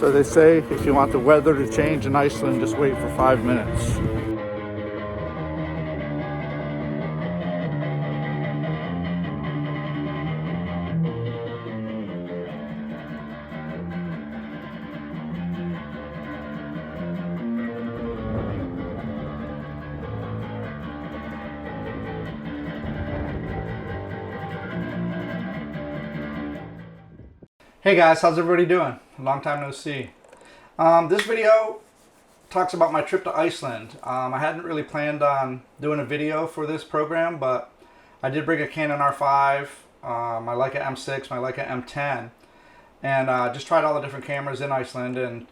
So they say if you want the weather to change in Iceland, just wait for 5 minutes. Hey guys, how's everybody doing? Long time no see. This video talks about my trip to Iceland. I hadn't really planned on doing a video for this program, but I did bring a Canon R5, my Leica M6, my Leica M10, and just tried all the different cameras in Iceland, and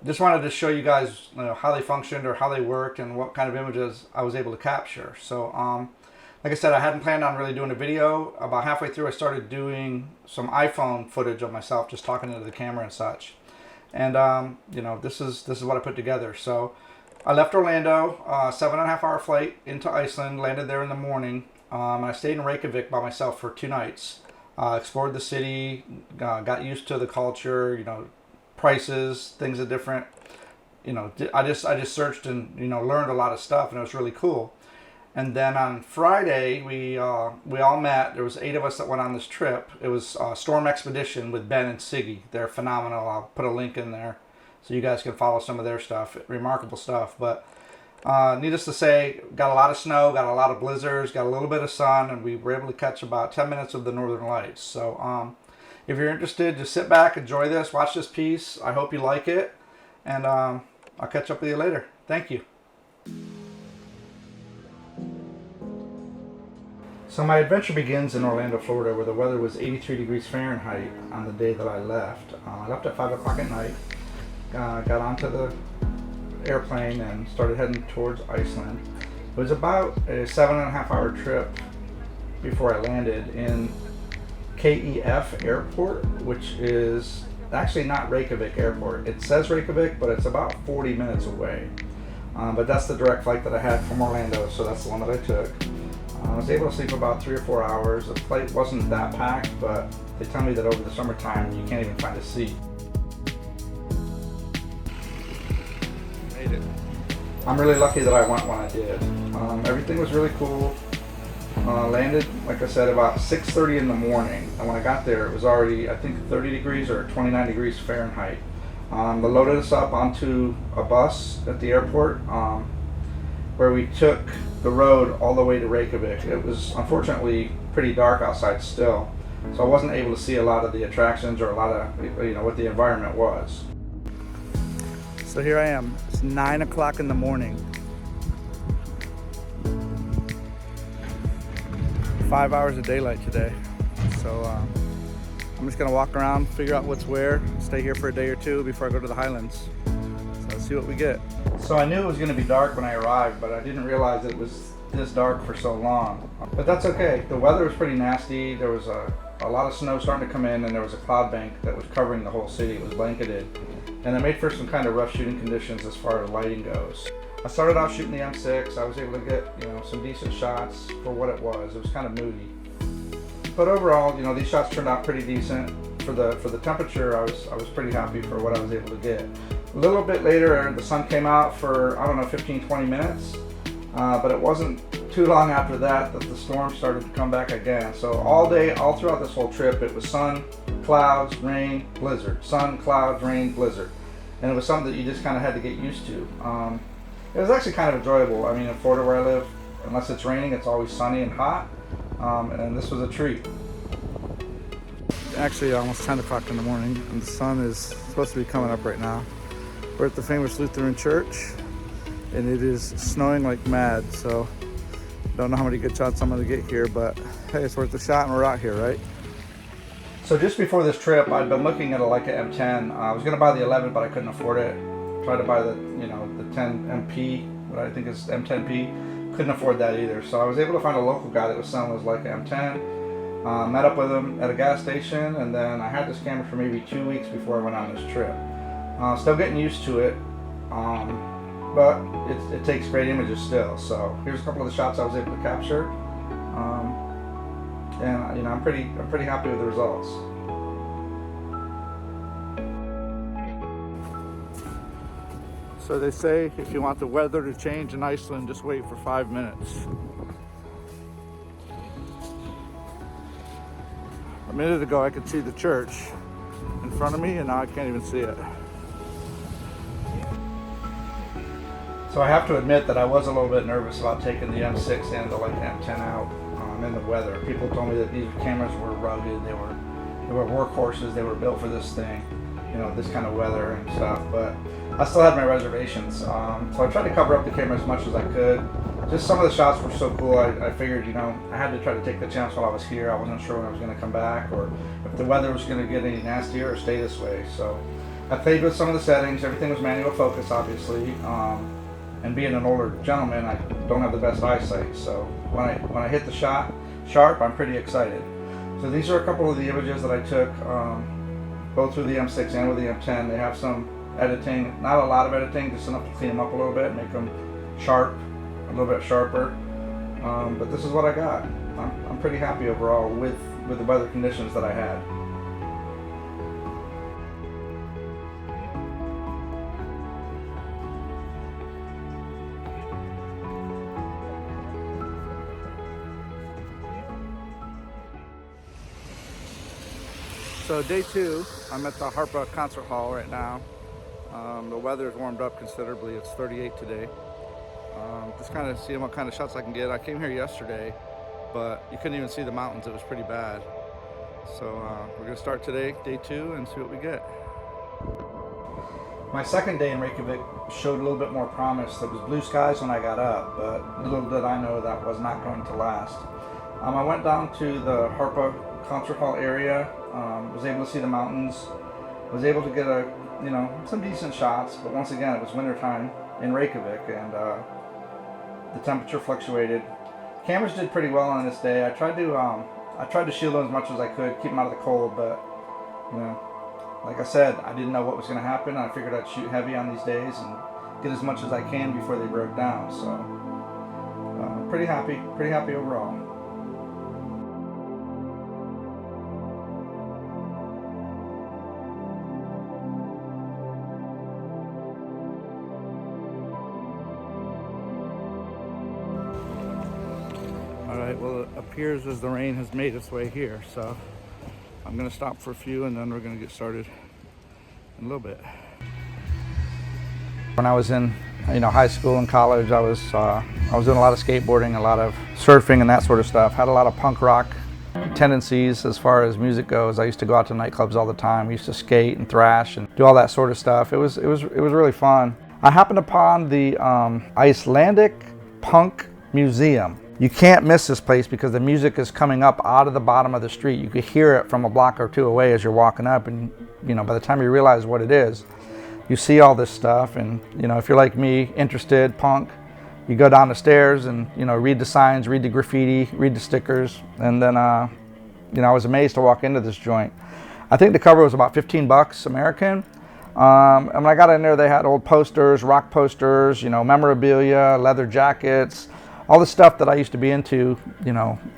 just wanted to show you guys, how they functioned or how they worked and what kind of images I was able to capture. So like I said, I hadn't planned on really doing a video. About halfway through, I started doing some iPhone footage of myself, just talking into the camera and such. And this is what I put together. So I left Orlando, 7.5 hour flight into Iceland, landed there in the morning. And I stayed in Reykjavik by myself for 2 nights. Explored the city, got used to the culture, prices, things are different. I just searched and learned a lot of stuff, and it was really cool. And then on Friday, we all met. There was 8 of us that went on this trip. It was Storm Expedition with Ben and Siggi. They're phenomenal. I'll put a link in there so you guys can follow some of their stuff. Remarkable stuff. But needless to say, got a lot of snow, got a lot of blizzards, got a little bit of sun, and we were able to catch about 10 minutes of the Northern Lights. So if you're interested, just sit back, enjoy this, watch this piece. I hope you like it, and I'll catch up with you later. Thank you. So my adventure begins in Orlando, Florida, where the weather was 83 degrees Fahrenheit on the day that I left. I left at 5 o'clock at night, got onto the airplane and started heading towards Iceland. It was about a 7.5 hour trip before I landed in KEF Airport, which is actually not Reykjavik Airport. It says Reykjavik, but it's about 40 minutes away. But that's the direct flight that I had from Orlando, so that's the one that I took. I was able to sleep about 3 or 4 hours. The flight wasn't that packed, but they tell me that over the summertime you can't even find a seat. Made it. I'm really lucky that I went when I did. Everything was really cool. Landed, like I said, about 6:30 in the morning, and when I got there it was already, I think, 30 degrees or 29 degrees Fahrenheit. They loaded us up onto a bus at the airport, where we took the road all the way to Reykjavik. It was unfortunately pretty dark outside still, so I wasn't able to see a lot of the attractions or a lot of what the environment was. So here I am. It's 9 o'clock in the morning. 5 hours of daylight today. So I'm just gonna walk around, figure out what's where, stay here for a day or two before I go to the Highlands. So let's see what we get. So I knew it was going to be dark when I arrived, but I didn't realize it was this dark for so long. But that's okay. The weather was pretty nasty. There was a lot of snow starting to come in, and there was a cloud bank that was covering the whole city. It was blanketed, and it made for some kind of rough shooting conditions as far as lighting goes. I started out shooting the M6. I was able to get some decent shots for what it was. It was kind of moody, but overall, these shots turned out pretty decent. For the temperature, I was pretty happy for what I was able to get. A little bit later, the sun came out for, I don't know, 15-20 minutes, but it wasn't too long after that the storm started to come back again. So all day, all throughout this whole trip, it was sun, clouds, rain, blizzard, sun, clouds, rain, blizzard, and it was something that you just kind of had to get used to. It was actually kind of enjoyable. I mean, in Florida where I live, unless it's raining, it's always sunny and hot, and this was a treat. Actually almost 10 o'clock in the morning, and the sun is supposed to be coming up right now. We're at the famous Lutheran church, and it is snowing like mad, so don't know how many good shots I'm going to get here, but hey, it's worth a shot, and we're out here, right? So just before this trip, I'd been looking at a Leica M10. I was going to buy the 11, but I couldn't afford it. Tried to buy the 10 MP, what I think is M10P. Couldn't afford that either, so I was able to find a local guy that was selling his Leica M10. Met up with him at a gas station, and then I had this camera for maybe 2 weeks before I went on this trip. Still getting used to it, but it takes great images still. So here's a couple of the shots I was able to capture, and I'm pretty happy with the results. So they say if you want the weather to change in Iceland, just wait for 5 minutes. A minute ago I could see the church in front of me, and now I can't even see it. So I have to admit that I was a little bit nervous about taking the M6 and the Leica M10 out in the weather. People told me that these cameras were rugged, they were workhorses, they were built for this thing, you know, this kind of weather and stuff, but I still had my reservations. So I tried to cover up the camera as much as I could. Just some of the shots were so cool, I figured, you know, I had to try to take the chance while I was here. I wasn't sure when I was going to come back or if the weather was going to get any nastier or stay this way. So I played with some of the settings. Everything was manual focus, obviously. And being an older gentleman, I don't have the best eyesight. So when I hit the shot sharp, I'm pretty excited. So these are a couple of the images that I took, both with the M6 and with the M10. They have some editing, not a lot of editing, just enough to clean them up a little bit, make them sharp, a little bit sharper. But this is what I got. I'm pretty happy overall with the weather conditions that I had. So day 2, I'm at the Harpa concert hall right now. The weather's warmed up considerably. It's 38 today. Just kind of seeing what kind of shots I can get. I came here yesterday, but you couldn't even see the mountains. It was pretty bad. So we're gonna start today, day 2, and see what we get. My second day in Reykjavik showed a little bit more promise. There was blue skies when I got up, but little did I know that was not going to last. I went down to the Harpa concert hall area, was able to see the mountains, was able to get some decent shots, but once again it was wintertime in Reykjavik, and the temperature fluctuated. Cameras did pretty well on this day. I tried to shield them as much as I could, keep them out of the cold, but you know, like I said, I didn't know what was going to happen. I figured I'd shoot heavy on these days and get as much as I can before they broke down. So pretty happy overall. Alright, well it appears as the rain has made its way here, so I'm going to stop for a few and then we're going to get started in a little bit. When I was in high school and college, I was doing a lot of skateboarding, a lot of surfing and that sort of stuff. Had a lot of punk rock tendencies as far as music goes. I used to go out to nightclubs all the time. I used to skate and thrash and do all that sort of stuff. It was really fun. I happened upon the Icelandic Punk Museum. You can't miss this place because the music is coming up out of the bottom of the street. You could hear it from a block or two away as you're walking up, and by the time you realize what it is, you see all this stuff. And if you're like me, interested, punk, you go down the stairs and read the signs, read the graffiti, read the stickers, and then I was amazed to walk into this joint. I think the cover was about $15 American. And when I got in there, they had old posters, rock posters, memorabilia, leather jackets, all the stuff that I used to be into,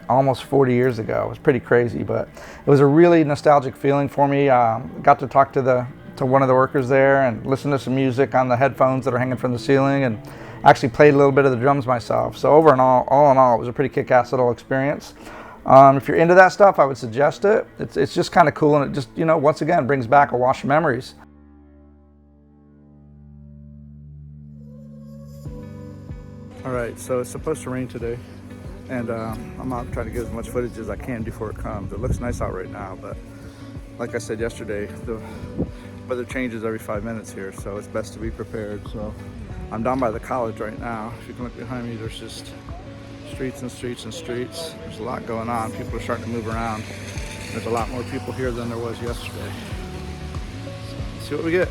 almost 40 years ago. It was pretty crazy, but it was a really nostalgic feeling for me. Got to talk to one of the workers there and listen to some music on the headphones that are hanging from the ceiling, and actually played a litall bit of the drums myself. So all in all, it was a pretty kick-ass little experience. If you're into that stuff, I would suggest it. It's just kind of cool, and it just, once again, brings back a wash of memories. All right, so it's supposed to rain today, and I'm out trying to get as much footage as I can before it comes. It looks nice out right now, but like I said yesterday, the weather changes every 5 minutes here, so it's best to be prepared. So I'm down by the college right now. If you can look behind me, there's just streets and streets and streets. There's a lot going on. People are starting to move around. There's a lot more people here than there was yesterday. So let's see what we get.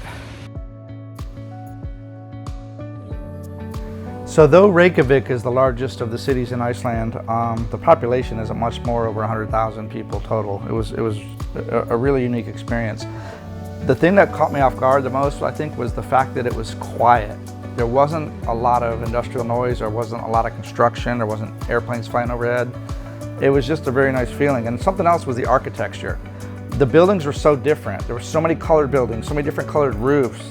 So though Reykjavik is the largest of the cities in Iceland, the population isn't much more, over 100,000 people total. It was a really unique experience. The thing that caught me off guard the most, I think, was the fact that it was quiet. There wasn't a lot of industrial noise, there wasn't a lot of construction, there wasn't airplanes flying overhead. It was just a very nice feeling. And something else was the architecture. the buildings were so different. There were so many colored buildings, so many different colored roofs.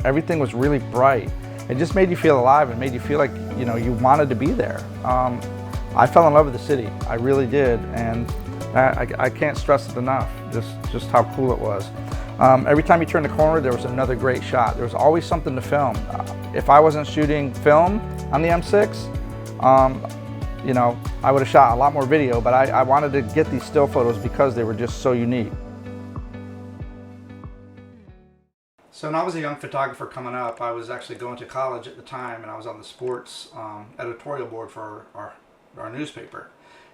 Everything was really bright. It just made you feel alive and made you feel like, you know, you wanted to be there. I fell in love with the city. I really did, and I can't stress it enough, just how cool it was. Every time you turned the corner, there was another great shot. There was always something to film. If I wasn't shooting film on the M6, you know, I would have shot a lot more video, but I wanted to get these still photos because they were just so unique. So when I was a young photographer coming up, I was actually going to college at the time, and I was on the sports editorial board for our newspaper.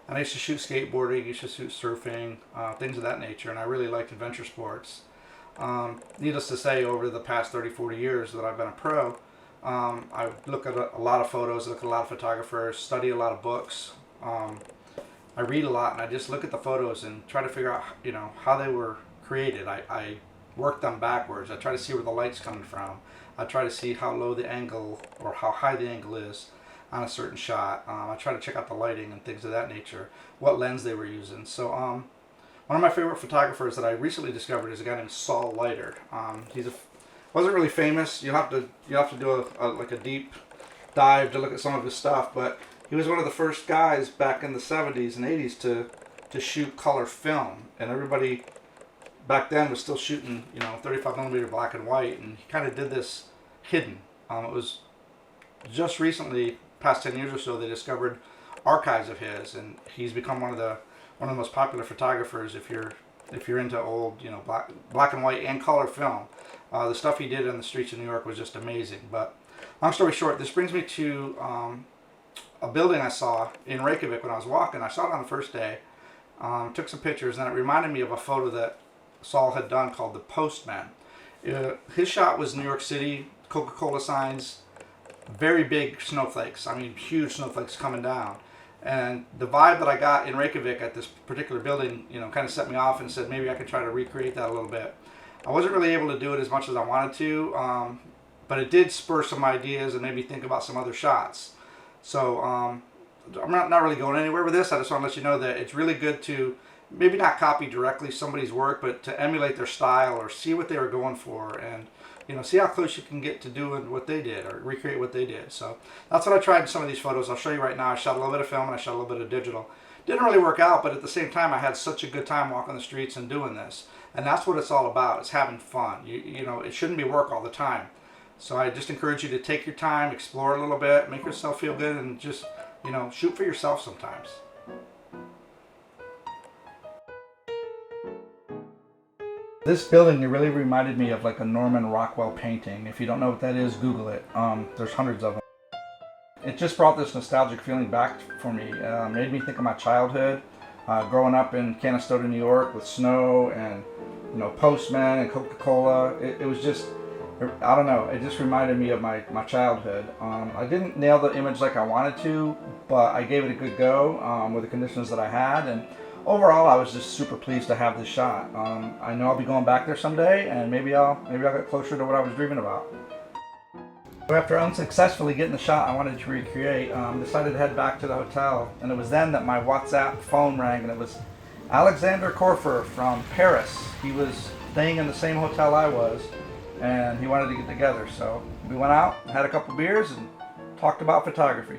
And I used to shoot skateboarding, used to shoot surfing, things of that nature, and I really liked adventure sports. Needless to say, over the past 30-40 years that I've been a pro, I look at a lot of photos, look at a lot of photographers, study a lot of books. I read a lot, and I just look at the photos and try to figure out, you know, how they were created. I work them backwards. I try to see where the light's coming from. I try to see how low the angle or how high the angle is on a certain shot. I try to check out the lighting and things of that nature, what lens they were using. So one of my favorite photographers that I recently discovered is a guy named Saul Leiter. Wasn't really famous. You'll have to do like a deep dive to look at some of his stuff, but he was one of the first guys back in the 70s and 80s to shoot color film, and everybody back then was still shooting, you know, 35mm black and white, and he kind of did this hidden. It was just recently, past 10 years or so, they discovered archives of his, and he's become one of the most popular photographers if you're into old, you know, black and white and color film. The stuff he did in the streets of New York was just amazing. But long story short, this brings me to a building I saw in Reykjavik when I was walking. I saw it on the first day, took some pictures, and it reminded me of a photo that Saul had done called The Postman. His shot was New York City, Coca-Cola signs, very big snowflakes. I mean, huge snowflakes coming down. And the vibe that I got in Reykjavik at this particular building, you know, kind of set me off and said maybe I could try to recreate that a little bit. I wasn't really able to do it as much as I wanted to, but it did spur some ideas and made me think about some other shots. So I'm not really going anywhere with this. I just want to let you know that it's really good to maybe not copy directly somebody's work, but to emulate their style or see what they were going for, and, you know, see how close you can get to doing what they did or recreate what they did. So that's what I tried in some of these photos. I'll show you right now. I shot a little bit of film and I shot a little bit of digital. Didn't really work out, but at the same time I had such a good time walking the streets and doing this. And that's what it's all about. It's having fun. You know, it shouldn't be work all the time. So I just encourage you to take your time, explore a little bit, make yourself feel good, and just, you know, shoot for yourself sometimes. This building, it really reminded me of like a Norman Rockwell painting. If you don't know what that is, Google it. There's hundreds of them. It just brought this nostalgic feeling back for me. Made me think of my childhood, growing up in Canastota, New York, with snow and, you know, Postman and Coca-Cola. It was just, I don't know, it just reminded me of my childhood. I didn't nail the image like I wanted to, but I gave it a good go with the conditions that I had, and overall I was just super pleased to have this shot. I know I'll be going back there someday, and maybe I'll get closer to what I was dreaming about. After unsuccessfully getting the shot I wanted to recreate, decided to head back to the hotel, and it was then that my WhatsApp phone rang, and it was Alexander Korfer from Paris. He was staying in the same hotel I was, and he wanted to get together. So we went out, had a couple beers, and talked about photography.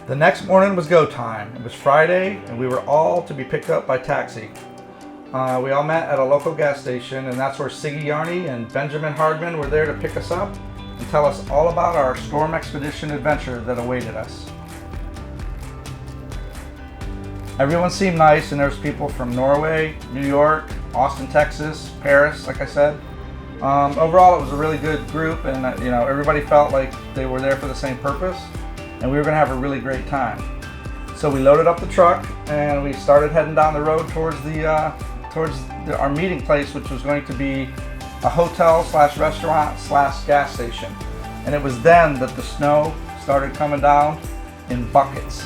The next morning was go time. It was Friday, and we were all to be picked up by taxi. We all met at a local gas station, and that's where Siggi Yarny and Benjamin Hardman were there to pick us up and tell us all about our storm expedition adventure that awaited us. Everyone seemed nice, and there was people from Norway, New York, Austin, Texas, Paris, like I said. Overall, it was a really good group, and you know, everybody felt like they were there for the same purpose, and we were going to have a really great time. So we loaded up the truck, and we started heading down the road towards our meeting place, which was going to be a hotel slash restaurant slash gas station. And it was then that the snow started coming down in buckets.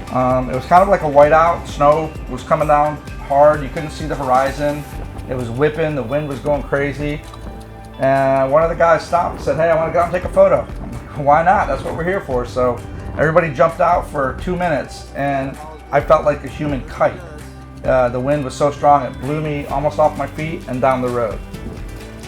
It was kind of like a whiteout. Snow was coming down hard. You couldn't see the horizon. It was whipping. The wind was going crazy. And one of the guys stopped and said, "Hey, I want to go out and take a photo." I'm like, why not? That's what we're here for. So everybody jumped out for 2 minutes, and I felt like a human kite. The wind was so strong it blew me almost off my feet and down the road.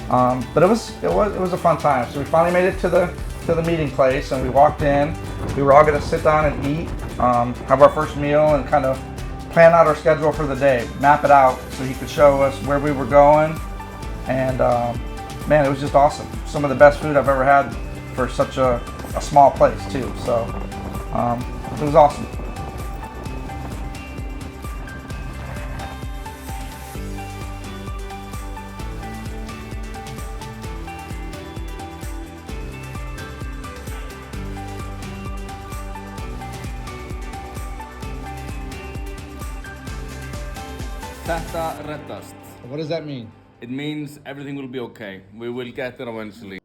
But it was a fun time. So we finally made it to the meeting place, and we walked in. We were all going to sit down and eat, have our first meal, and kind of plan out our schedule for the day, map it out so he could show us where we were going. And man, it was just awesome. Some of the best food I've ever had for such a small place too. So it was awesome. Þetta reddast. What does that mean? It means everything will be okay. We will get there eventually.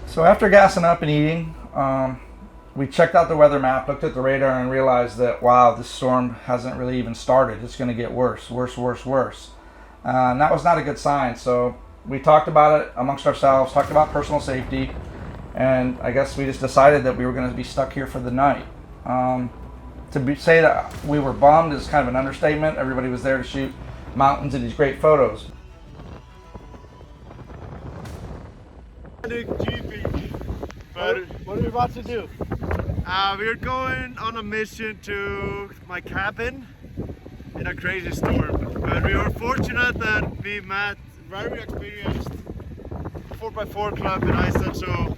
So after gassing up and eating, we checked out the weather map, looked at the radar, and realized that, wow, this storm hasn't really even started. It's going to get worse. And that was not a good sign. So we talked about it amongst ourselves, talked about personal safety, and I guess we just decided that we were going to be stuck here for the night. Say that we were bummed is kind of an understatement. Everybody was there to shoot mountains and these great photos. What are we about to do? We're going on a mission to my cabin in a crazy storm. But we were fortunate that we met very experienced 4x4 club in Iceland. So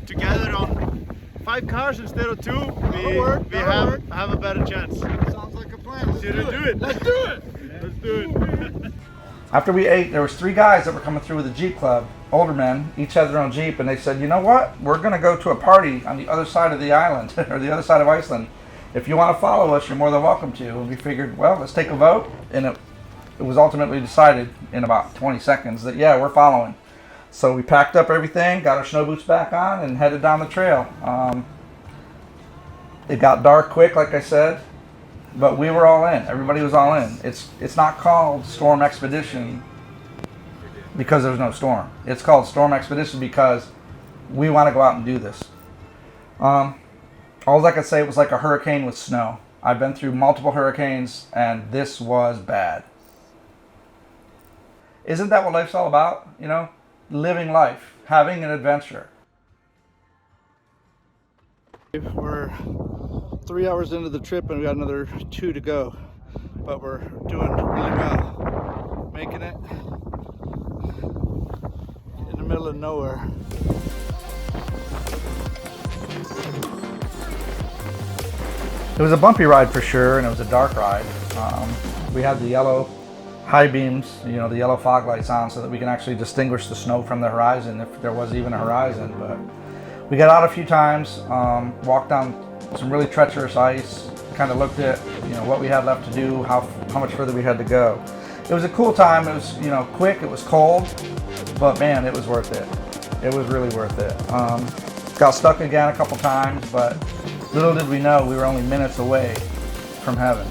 together on 5 cars instead of 2, we have a better chance. Sounds like a plan. Should we do it? Let's do it! Let's do it! After we ate, there was 3 guys that were coming through with a Jeep club, older men, each had their own Jeep, and they said, you know what? We're going to go to a party on the other side of the island, or the other side of Iceland. If you want to follow us, you're more than welcome to. And we figured, well, let's take a vote, and it was ultimately decided in about 20 seconds that, yeah, we're following. So we packed up everything, got our snow boots back on, and headed down the trail. It got dark quick, like I said, but we were all in. Everybody was all in. It's not called Storm Expedition because there's no storm. It's called Storm Expedition because we want to go out and do this. All I could say was like a hurricane with snow. I've been through multiple hurricanes, and this was bad. Isn't that what life's all about? You know? Living life, having an adventure. We're 3 hours into the trip and we got another 2 to go, but we're doing really well, making it in the middle of nowhere. It was a bumpy ride for sure, and it was a dark ride. We had the yellow high beams, you know, the yellow fog lights on so that we can actually distinguish the snow from the horizon if there was even a horizon. But we got out a few times, walked down some really treacherous ice, kind of looked at, you know, what we had left to do, how much further we had to go. It was a cool time. It was, you know, quick, it was cold, but man, it was worth it. It was really worth it. Got stuck again a couple times, but little did we know we were only minutes away from heaven.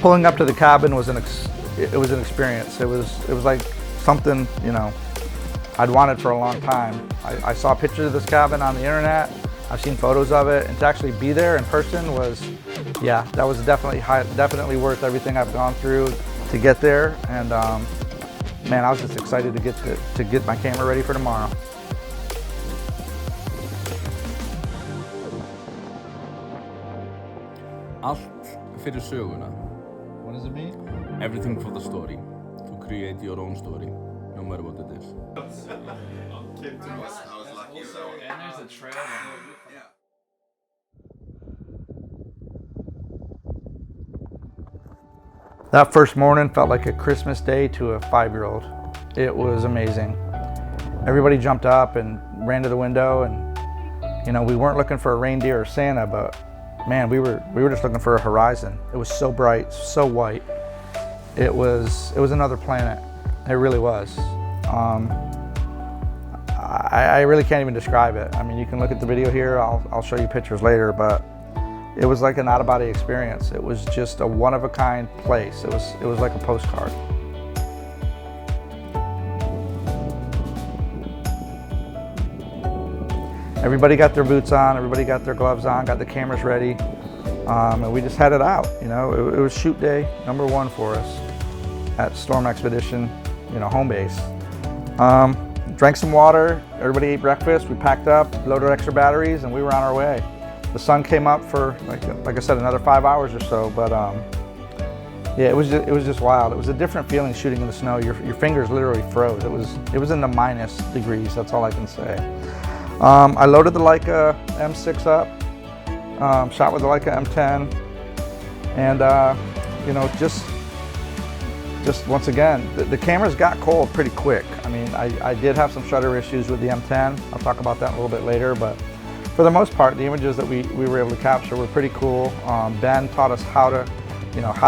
Pulling up to the cabin was an experience. It was like something, you know, I'd wanted for a long time. I saw pictures of this cabin on the internet. I've seen photos of it, and to actually be there in person was, yeah, that was definitely worth everything I've gone through to get there. And man, I was just excited to get my camera ready for tomorrow. Allt fyrir söguna. What does it mean? Everything for the story. To create your own story, no matter what it is. I was lucky. So, and there's a trail. Yeah. That first morning felt like a Christmas day to a 5-year-old. It was amazing. Everybody jumped up and ran to the window, and you know, we weren't looking for a reindeer or Santa, but man, we were just looking for a horizon. It was so bright, so white. it was another planet. It really was. I really can't even describe it. I mean, you can look at the video here. I'll show you pictures later, but it was like an out-of-body experience. It was just a one-of-a-kind place. It was like a postcard. Everybody got their boots on, everybody got their gloves on, got the cameras ready, and we just headed out. You know, it was shoot day #1 for us at Storm Expedition, you know, home base. Drank some water, everybody ate breakfast, we packed up, loaded extra batteries, and we were on our way. The sun came up for, like I said, another 5 hours or so, but yeah, it was just wild. It was a different feeling shooting in the snow. Your fingers literally froze. It was in the minus degrees, that's all I can say. I loaded the Leica M6 up, shot with the Leica M10, and you know, just once again, the cameras got cold pretty quick. I mean, I did have some shutter issues with the M10. I'll talk about that a little bit later, but for the most part, the images that we were able to capture were pretty cool. Ben taught us how to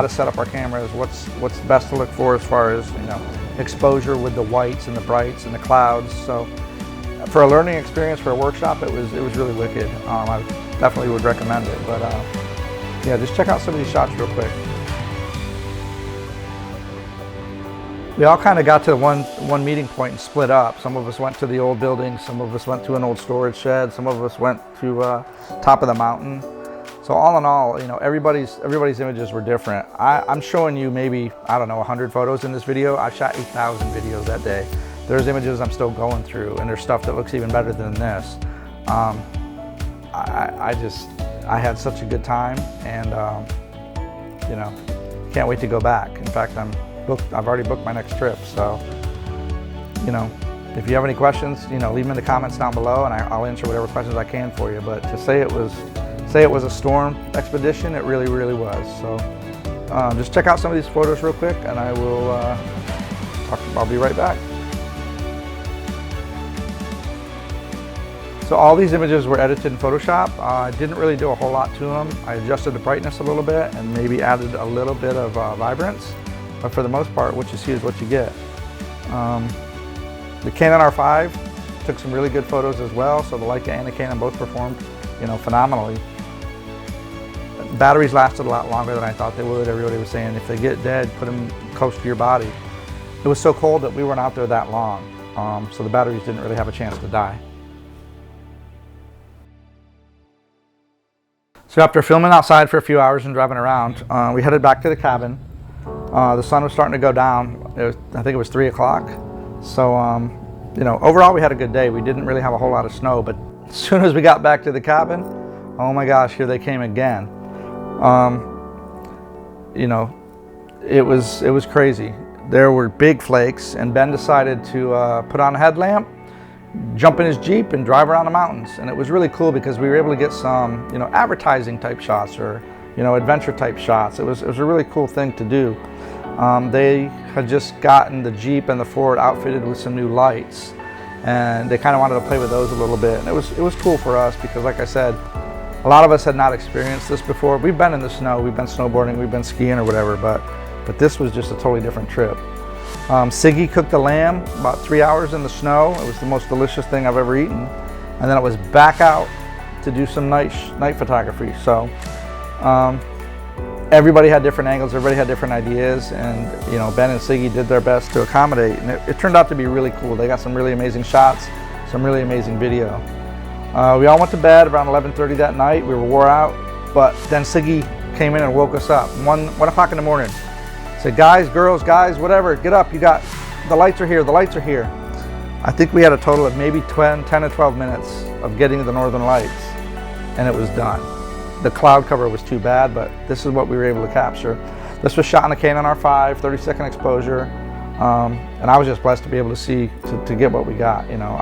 set up our cameras, what's best to look for as far as, you know, exposure with the whites and the brights and the clouds. So for a learning experience, for a workshop, it was really wicked. I definitely would recommend it. But yeah, just check out some of these shots real quick. We all kind of got to one meeting point and split up. Some of us went to the old building, some of us went to an old storage shed, some of us went to top of the mountain. So all in all, you know, everybody's images were different. I'm showing you maybe, I don't know, 100 photos in this video. I shot 8,000 videos that day. There's images I'm still going through, and there's stuff that looks even better than this. I had such a good time, and you know, can't wait to go back. In fact, I've already booked my next trip. So, you know, if you have any questions, you know, leave them in the comments down below, and I'll answer whatever questions I can for you. But to say it was a storm expedition, it really, really was. So, just check out some of these photos real quick, and I'll be right back. So all these images were edited in Photoshop. I didn't really do a whole lot to them. I adjusted the brightness a little bit and maybe added a little bit of vibrance. But for the most part, what you see is what you get. The Canon R5 took some really good photos as well. So the Leica and the Canon both performed, you know, phenomenally. Batteries lasted a lot longer than I thought they would. Everybody was saying if they get dead, put them close to your body. It was so cold that we weren't out there that long. So the batteries didn't really have a chance to die. So after filming outside for a few hours and driving around, we headed back to the cabin. The sun was starting to go down. I think it was 3 o'clock. So, you know, overall we had a good day. We didn't really have a whole lot of snow, but as soon as we got back to the cabin, oh my gosh, here they came again. You know, it was crazy. There were big flakes, and Ben decided to put on a headlamp, jump in his Jeep, and drive around the mountains. And it was really cool because we were able to get some, you know, advertising type shots, or, you know, adventure type shots. It was a really cool thing to do. They had just gotten the Jeep and the Ford outfitted with some new lights, and they kind of wanted to play with those a little bit. And it was cool for us because, like I said, a lot of us had not experienced this before. We've been in the snow, we've been snowboarding, we've been skiing or whatever, but this was just a totally different trip. Siggi cooked the lamb about 3 hours in the snow. It was the most delicious thing I've ever eaten. And then it was back out to do some night photography. So everybody had different angles, everybody had different ideas, and, you know, Ben and Siggi did their best to accommodate, and it turned out to be really cool. They got some really amazing shots, some really amazing video. We all went to bed around 11:30 that night. We were wore out, but then Siggi came in and woke us up. 1 o'clock in the morning. Said, guys, girls, guys, whatever, get up, the lights are here, the lights are here. I think we had a total of maybe 10 to 12 minutes of getting to the Northern Lights, and it was done. The cloud cover was too bad, but this is what we were able to capture. This was shot on a Canon R5, 30-second exposure, and I was just blessed to be able to see, to get what we got. You know,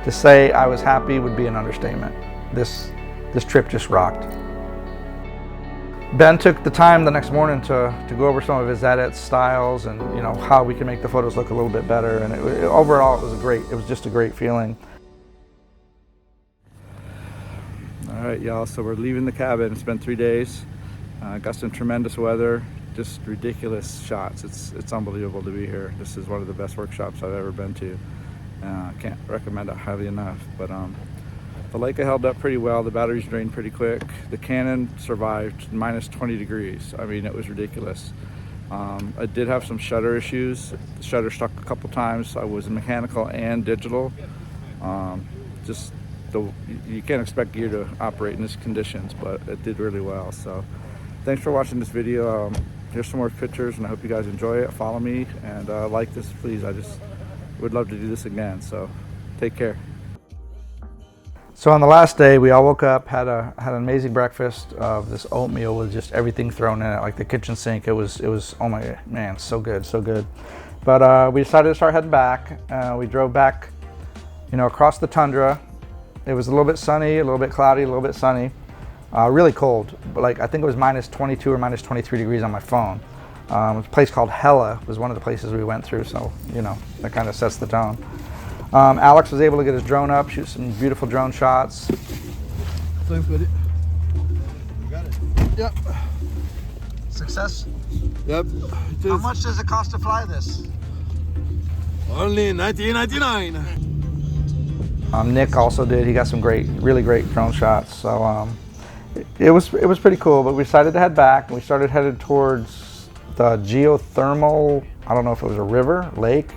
to say I was happy would be an understatement. This trip just rocked. Ben took the time the next morning to go over some of his edits, styles, and, you know, how we can make the photos look a little bit better. And overall, it was just a great feeling. All right, y'all, so we're leaving the cabin. It's been 3 days. Got some tremendous weather, just ridiculous shots. It's unbelievable to be here. This is one of the best workshops I've ever been to. Can't recommend it highly enough. But the Leica held up pretty well. The batteries drained pretty quick. The Canon survived minus 20 degrees. I mean, it was ridiculous. I did have some shutter issues. The shutter stuck a couple times. I was mechanical and digital. You can't expect gear to operate in these conditions, but it did really well. So thanks for watching this video. Here's some more pictures, and I hope you guys enjoy it. Follow me and like this, please. I just would love to do this again. So take care. So on the last day, we all woke up, had an amazing breakfast of this oatmeal with just everything thrown in it, like the kitchen sink. It was oh my man, so good, so good. But we decided to start heading back. We drove back, across the tundra. It was a little bit sunny, a little bit cloudy, a little bit sunny. Really cold, but I think it was minus 22 or minus 23 degrees on my phone. A place called Hella was one of the places we went through, so that kind of sets the tone. Alex was able to get his drone up, shoot some beautiful drone shots. Thanks, buddy. You got it. Yep. Success? Yep. How much does it cost to fly this? Only $19.99. Nick also did. He got some really great drone shots. So it was pretty cool. But we decided to head back. We started headed towards the geothermal. I don't know if it was a river, lake,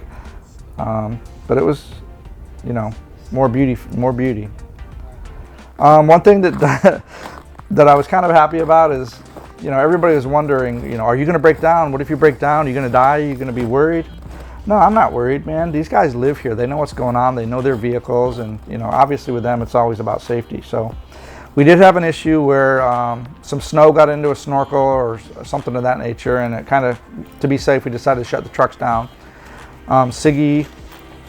but it was, more beauty. One thing that that I was kind of happy about is, everybody was wondering, are you going to break down? What if you break down? Are you going to die? Are you going to be worried? No, I'm not worried, man. These guys live here. They know what's going on. They know their vehicles, and obviously with them, it's always about safety. So we did have an issue where some snow got into a snorkel or something of that nature, and it kind of, to be safe, we decided to shut the trucks down. Siggi,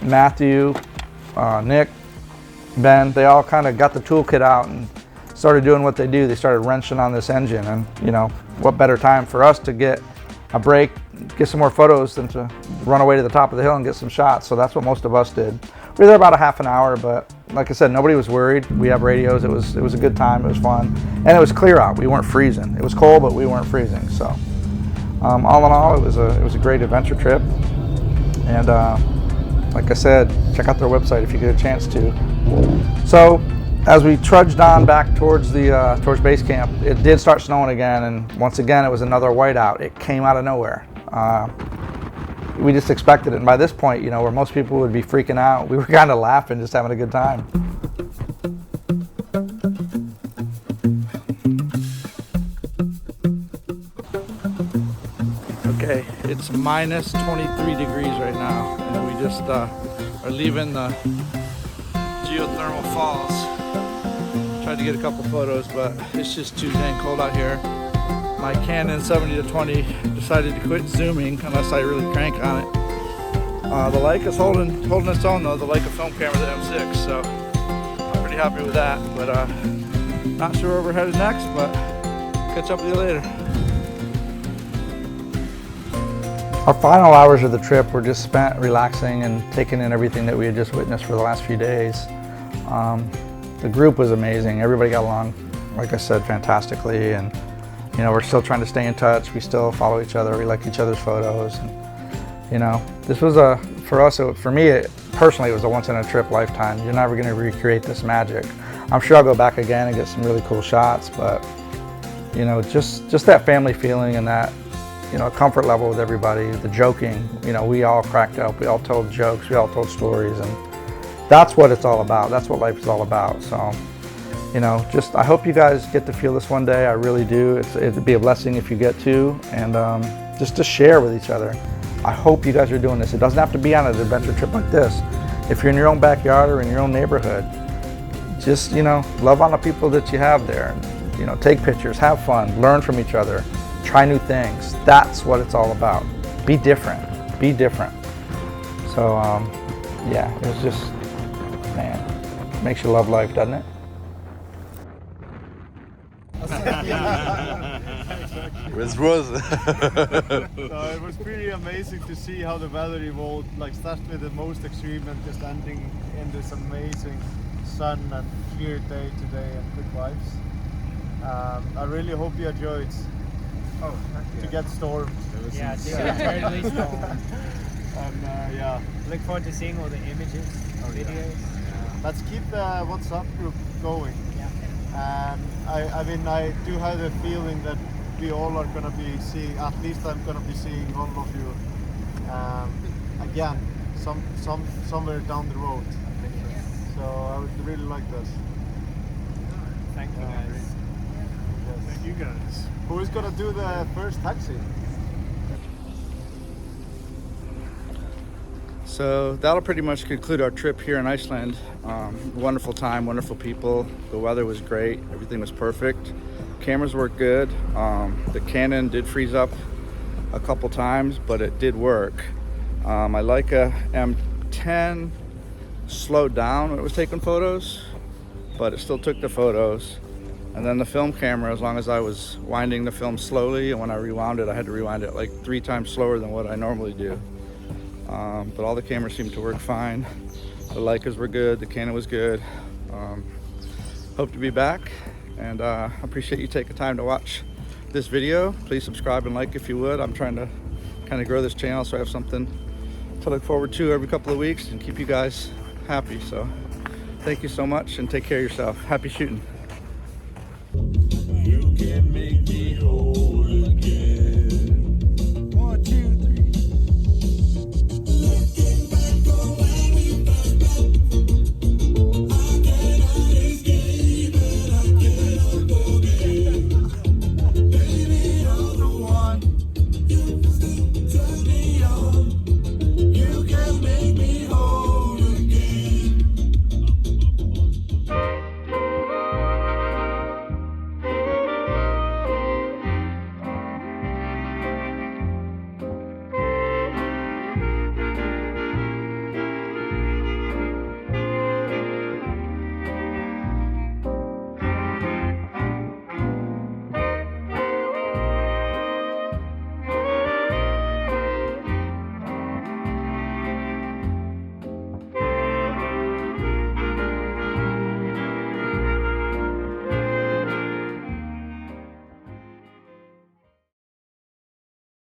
Matthew, Nick, Ben, they all kind of got the toolkit out and started doing what they do. They started wrenching on this engine, and what better time for us to get a break, get some more photos than to run away to the top of the hill and get some shots. So that's what most of us did. We were there about a half an hour, but like I said, nobody was worried. We have radios. It was a good time. It was fun, and it was clear out. We weren't freezing. It was cold, but we weren't freezing. So all in all, it was a great adventure trip. And like I said, check out their website if you get a chance to. So as we trudged on back towards towards base camp, it did start snowing again, and once again it was another whiteout. It came out of nowhere. We just expected it, and by this point, where most people would be freaking out, we were kind of laughing, just having a good time. Okay, it's minus 23 degrees right now, and we just are leaving the geothermal falls. Tried to get a couple photos, but it's just too dang cold out here. My Canon 70-20 decided to quit zooming unless I really crank on it. The Leica's holding its own though, the Leica film camera, the M6, so I'm pretty happy with that. But not sure where we're headed next, but catch up with you later. Our final hours of the trip were just spent relaxing and taking in everything that we had just witnessed for the last few days. The group was amazing. Everybody got along, like I said, fantastically, and we're still trying to stay in touch. We still follow each other. We like each other's photos, and this was for me personally, it was a once-in-a-trip lifetime. You're never going to recreate this magic. I'm sure I'll go back again and get some really cool shots, but just that family feeling and that comfort level with everybody. The joking, we all cracked up. We all told jokes. We all told stories, and that's what it's all about. That's what life is all about. So, I hope you guys get to feel this one day. I really do. It'd be a blessing if you get to, and just to share with each other. I hope you guys are doing this. It doesn't have to be on an adventure trip like this. If you're in your own backyard or in your own neighborhood, just, love on the people that you have there. Take pictures, have fun, learn from each other, try new things. That's what it's all about. Be different. Be different. So, yeah, it was just, man, makes you love life, doesn't it? It was. It was pretty amazing to see how the weather evolved, start with the most extreme and just ending in this amazing sun and clear day today and good vibes. I really hope you enjoyed to get stormed. Yeah, they got totally stormed. And yeah, Look forward to seeing all the images, videos. let's keep the WhatsApp group going. Yeah. And I mean, I do have the feeling that we all are gonna be seeing. At least I'm gonna be seeing all of you again, somewhere down the road. So I would really like this. Thank you guys. Yes. Thank you guys. Who is gonna do the first taxi? So that'll pretty much conclude our trip here in Iceland. Wonderful time, wonderful people. The weather was great. Everything was perfect. Cameras worked good. The Canon did freeze up a couple times, but it did work. My Leica M10 slowed down when it was taking photos, but it still took the photos. And then the film camera, as long as I was winding the film slowly, and when I rewound it, I had to rewind it like 3 times slower than what I normally do. But all the cameras seemed to work fine. The Leicas were good, the Canon was good. Hope to be back, and I appreciate you taking time to watch this video. Please subscribe and like if you would. I'm trying to kind of grow this channel so I have something to look forward to every couple of weeks and keep you guys happy. So thank you so much and take care of yourself. Happy shooting.